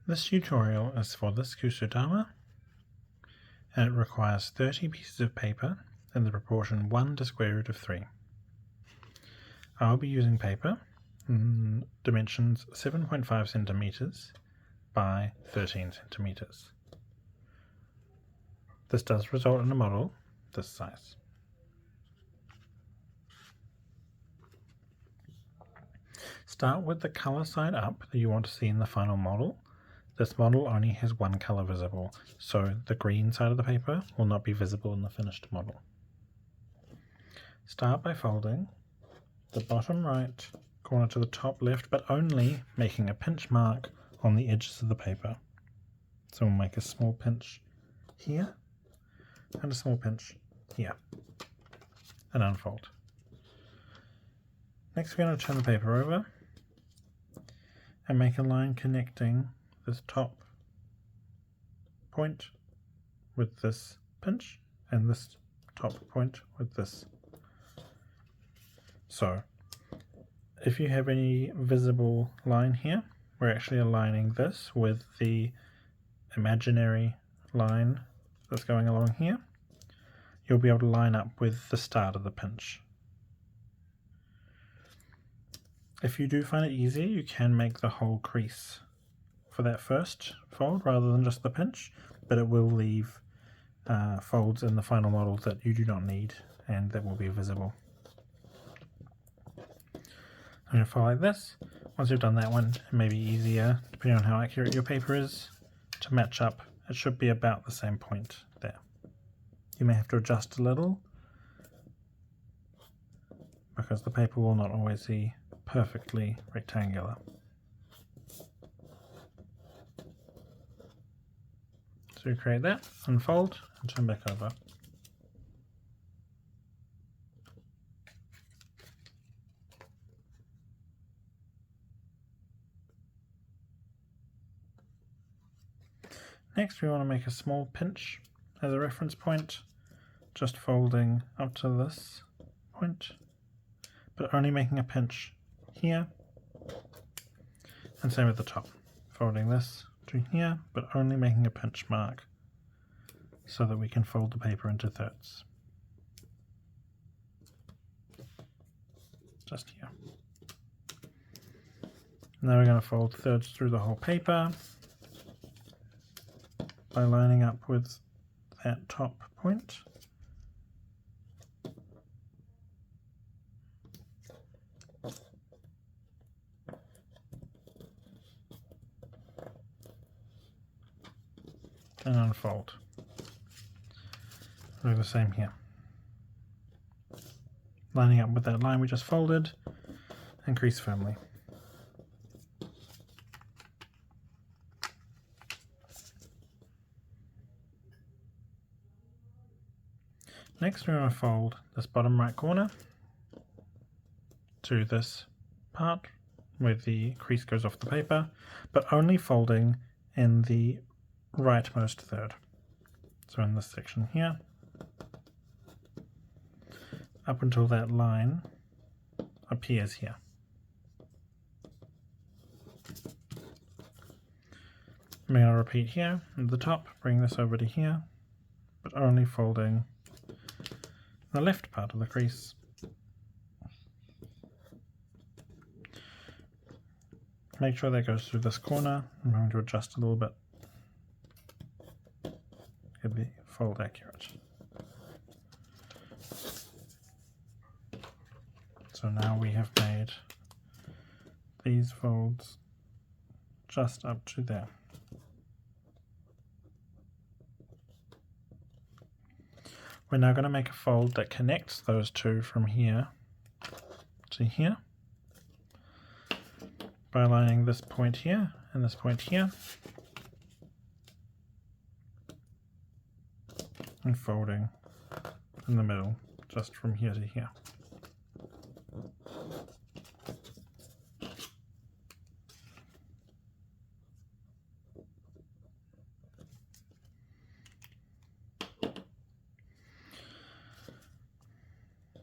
This tutorial is for this Kusudama, and it requires 30 pieces of paper in the proportion 1 to square root of 3. I'll be using paper in dimensions 7.5 centimeters by 13 centimeters. This does result in a model this size. Start with the color side up that you want to see in the final model. This model only has one color visible, so the green side of the paper will not be visible in the finished model. Start by folding the bottom right corner to the top left, but only making a pinch mark on the edges of the paper. So we'll make a small pinch here and a small pinch here and unfold. Next we're going to turn the paper over and make a line connecting this top point with this pinch and this top point with this. So if you have any visible line here, we're actually aligning this with the imaginary line that's going along here. You'll be able to line up with the start of the pinch. If you do find it easier, you can make the whole crease for that first fold rather than just the pinch, but it will leave folds in the final model that you do not need and that will be visible. I'm going to fold like this. Once you've done that one, it may be easier, depending on how accurate your paper is, to match up. It should be about the same point there. You may have to adjust a little because the paper will not always be perfectly rectangular. So you create that, unfold, and turn back over. Next we want to make a small pinch as a reference point, just folding up to this point, but only making a pinch here, and same at the top, folding this to here, but only making a pinch mark so that we can fold the paper into thirds. Just here. Now we're going to fold thirds through the whole paper by lining up with that top point. And unfold. Do the same here. Lining up with that line we just folded and crease firmly. Next we're going to fold this bottom right corner to this part where the crease goes off the paper, but only folding in the rightmost third. So in this section here, up until that line appears here. I'm going to repeat here at the top, bring this over to here, but only folding the left part of the crease. Make sure that goes through this corner. I'm going to adjust a little bit. Get the fold accurate. So now we have made these folds just up to there. We're now going to make a fold that connects those two from here to here by aligning this point here and this point here and folding in the middle just from here to here.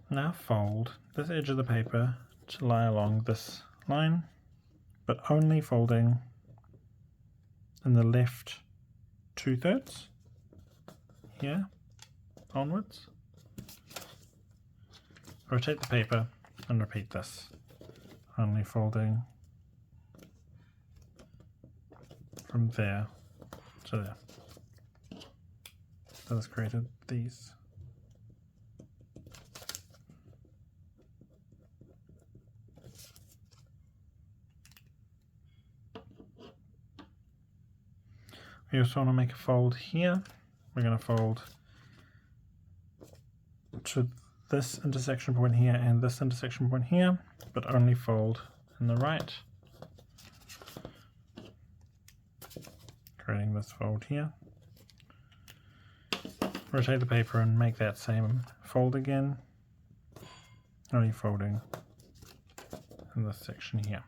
Now fold this edge of the paper to lie along this line, but only folding in the left 2/3 here onwards. Rotate the paper and repeat this, only folding from there to there. That has created these. We also want to make a fold here. We're going to fold to this intersection point here and this intersection point here, but only fold in the right, creating this fold here. Rotate the paper and make that same fold again, only folding in this section here.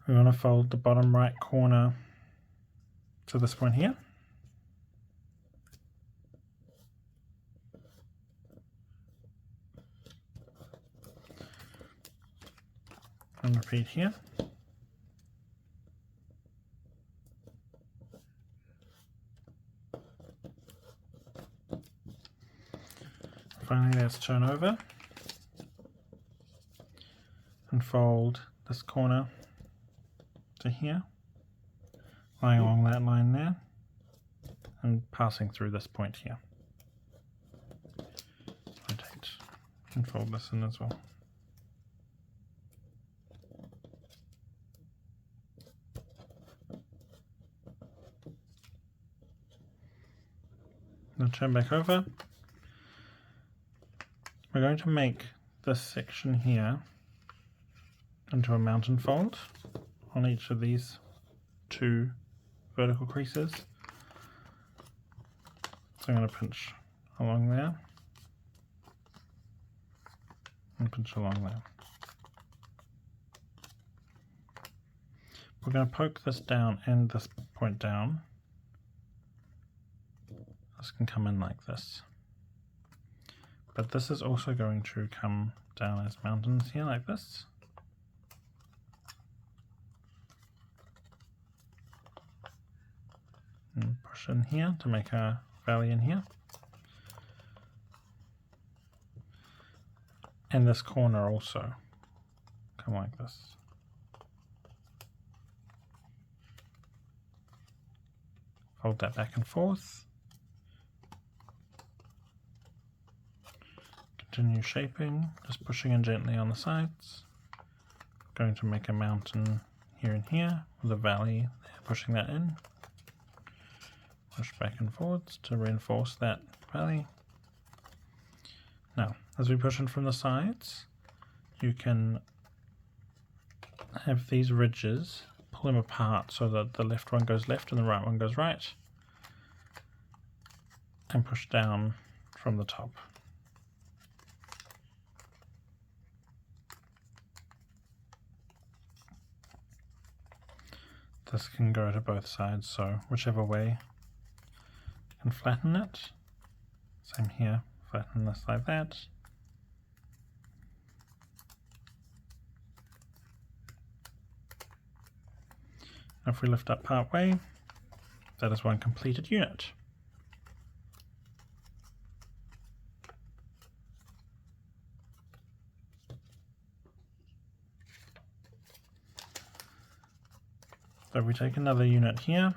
We want to fold the bottom right corner to this point here. And repeat here. Finally, let's turn over and fold this corner to here, lying along that line there, and passing through this point here. Rotate and fold this in as well. Now turn back over. We're going to make this section here into a mountain fold on each of these two vertical creases. So I'm going to pinch along there and pinch along there. We're going to poke this down and this point down. This can come in like this. But this is also going to come down as mountains here like this. And push in here to make a valley in here. And this corner also come like this. Fold that back and forth. Continue shaping, just pushing in gently on the sides. Going to make a mountain here and here with a valley there, pushing that in. Push back and forwards to reinforce that valley. Now, as we push in from the sides, you can have these ridges, pull them apart so that the left one goes left and the right one goes right, and push down from the top. This can go to both sides, so whichever way you can flatten it. Same here, flatten this like that. Now if we lift up part way, that is one completed unit. So if we take another unit here,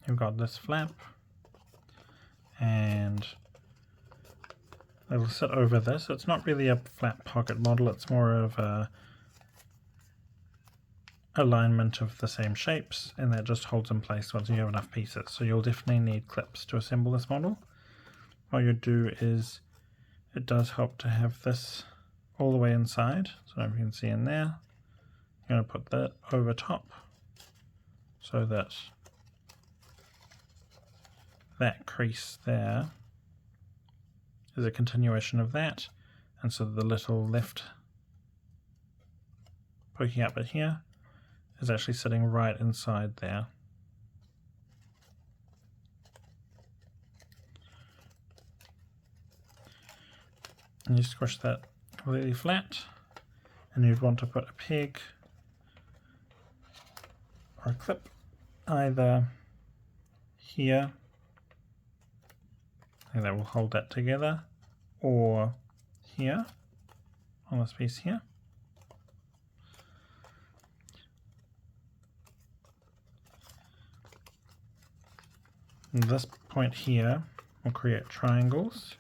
you've got this flap, and it'll sit over this. It's not really a flat pocket model, it's more of a alignment of the same shapes, and that just holds in place once you have enough pieces. So you'll definitely need clips to assemble this model. What you do is, it does help to have this all the way inside, so if you can see in there, you're going to put that over top so that that crease there is a continuation of that, and so the little left poking up bit here is actually sitting right inside there. and you squish that completely flat, and you'd want to put a peg or a clip either here, and that will hold that together, or here on this piece here. And this point here will create triangles.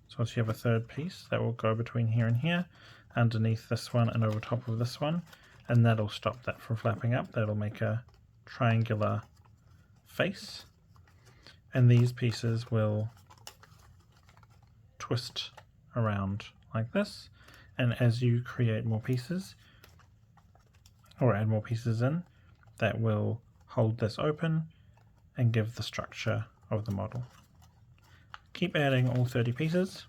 So once you have a third piece, that will go between here and here, underneath this one and over top of this one, and that'll stop that from flapping up. That'll make a triangular face, and these pieces will twist around like this, and as you create more pieces or add more pieces in, that will hold this open and give the structure of the model. Keep adding all 30 pieces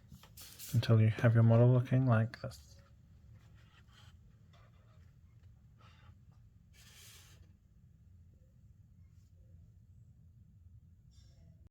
until you have your model looking like this.